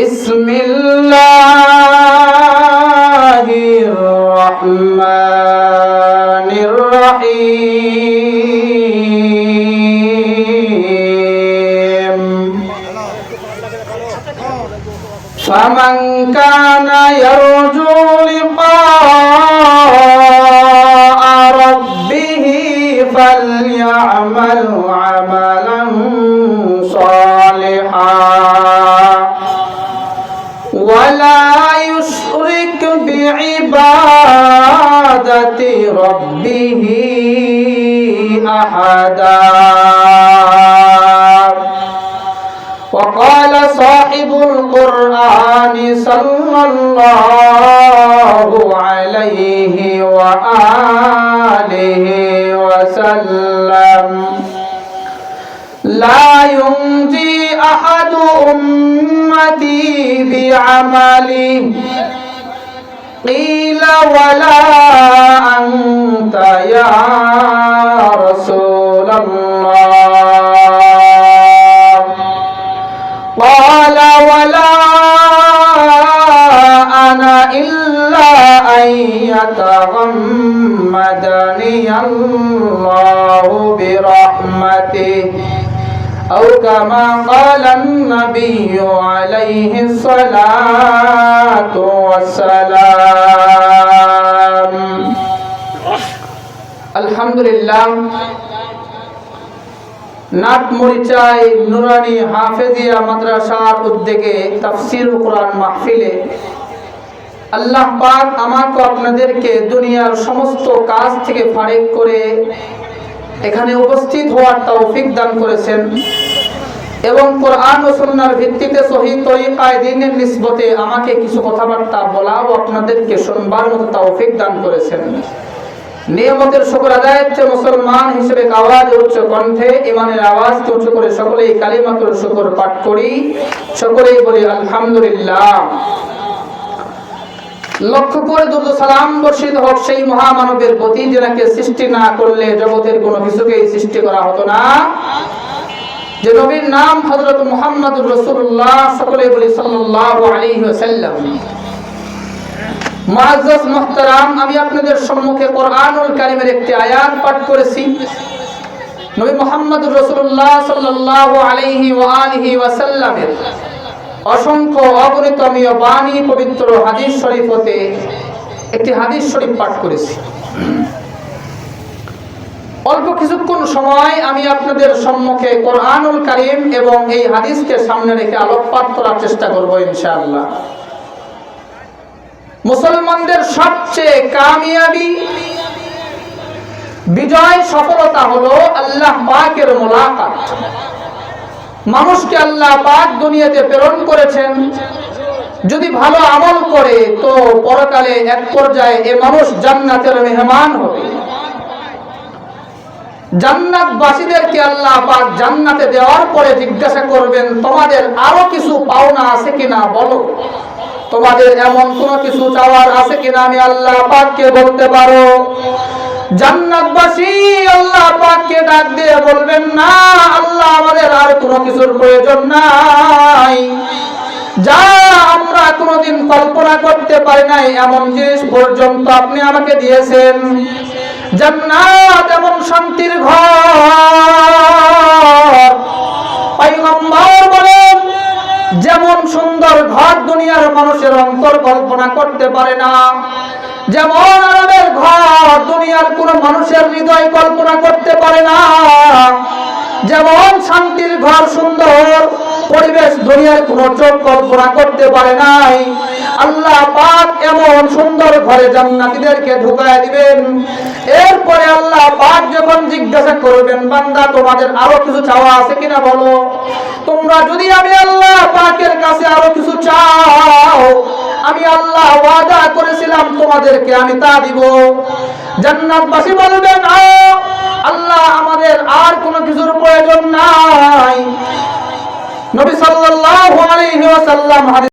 বিসমিল্লাহির রহমানির রহিম ফামান কানা ইয়ারজু লিকাআ রাব্বিহি ফালইআমাল আমালান সালিহান ওয়ালা ইউশরিক বিইবাদাতি রাব্বিহি আহাদা وقال صاحب القرآن صلى الله عليه وآله وسلم لا ينجي أحد أمتي بعمله قيل ولا أنت يا رسول الله قال ولا أنا إلا أن يتغمدني الله برحمته أو كما قال النبي عليه الصلاة والسلام الحمد لله নাটমরিচাই নুরানি হাফেজিয়া মাদ্রাসার উদ্যোগে তাফসীরুল কোরআন মাহফিলে আল্লাহ পাক আমাকে আপনাদেরকে দুনিয়ার সমস্ত কাজ থেকে ফারেক করে এখানে উপস্থিত হওয়ার তৌফিক দান করেছেন এবং কোরআন ও সুন্নাহর ভিত্তিতে সহিহ তরিকায় দ্বীনের নিসবতে আমাকে কিছু কথাবার্তা বলা ও আপনাদেরকে শুনবার মতো তৌফিক দান করেছেন। নিয়ামতের শুকর আদায়ের চেয়ে মুসলমান হিসেবে আওয়াজ উচ্চ কণ্ঠে ইমানের আওয়াজকে উঁচু করে সকলেই কালিমাতুল শুকর পাঠ করি, সকলেই বলি আলহামদুলিল্লাহ। লক্ষ্য করে দুরূদ সালাম বর্ষিত হোক সেই মহামানবের প্রতি যাকে সৃষ্টি না করলে জগতের কোনো কিছুকেই সৃষ্টি করা হতো না, যে নবীর নাম হযরত মুহাম্মদুর রাসূলুল্লাহ, সকলেই বলি সাল্লাল্লাহু আলাইহি ওয়াসাল্লাম। মুআজ্জাজ মুহতারাম, আমি আপনাদের সম্মুখে কোরআনুল কারীমের একটি আয়াত পাঠ করেছি। নবী মুহাম্মদুর রাসূলুল্লাহ সাল্লাল্লাহু আলাইহি ওয়া আলিহি ওয়াসাল্লামের অসংখ্য অগণিত আমি বাণী পবিত্র হাদিস শরীফ হতে একটি হাদিস শরীফ পাঠ করেছি। অল্প কিছুক্ষণ সময় আমি আপনাদের সম্মুখে কোরআনুল কারীম এবং এই হাদিসকে সামনে রেখে আলোকপাত করার চেষ্টা করব ইনশাআল্লাহ। মুসলমানদের সবচেয়ে কামিয়াবি, বিজয়, সফলতা হলো আল্লাহ পাকের মুলাকাত। মানুষকে আল্লাহ পাক দুনিয়াতে প্রেরণ করেছেন, যদি ভালো আমল করে তো পরকালে এক পর্যায়ে এ মানুষ জান্নাতের মেহমান হবে। জান্নাতবাসীদেরকে আল্লাহ পাক জান্নাতে দেওয়ার পরে জিজ্ঞাসা করবেন, তোমাদের আরো কিছু পাওনা আছে কিনা বলো, তোমাদের এমন কোন কিছু চাওয়ার আছে কিনা আমি আল্লাহ পাককে বলতে পারো। জান্নাতবাসী আল্লাহ পাককে ডাক দিয়ে বলবেন, না আল্লাহ, আমাদের আর কোনো কিছুর প্রয়োজন নাই, যা আমরা কোনোদিন কল্পনা করতে পারি নাই এমন জিনিস পর্যন্ত আপনি আমাকে দিয়েছেন। জান্নাত এমন শান্তির ঘর, পয়গম্বর বলেন যেমন সুন্দর ঘর দুনিয়ার মানুষের অন্তর কল্পনা করতে পারে না, যেমন আরামের ঘর দুনিয়ার কোন মানুষের হৃদয় কল্পনা করতে পারে না, যেমন শান্তির ঘর, সুন্দর পরিবেশ দুনিয়ার কোন চোখ কল্পনা করতে পারে নাই, আল্লাহ পাক এমন সুন্দর ঘরে জান্নাতীদেরকে ঢুকায় দিবেন। এরপরে আল্লাহ পাক যখন জিজ্ঞাসা করবেন, বান্দা তোমাদের আরো কিছু চাওয়া আছে কিনা বলো, তোমরা যদি আমি আল্লাহ পাকের কাছে আরো কিছু চাও, আমি আল্লাহ ওয়াদা করেছিলাম তোমাদেরকে আমি তা দিব। জান্নাতবাসী বলবেন, আল্লাহ আমাদের আর কোনো কিছুর প্রয়োজন নাই। নবী সাল্লাল্লাহু আলাইহি ওয়াসাল্লাম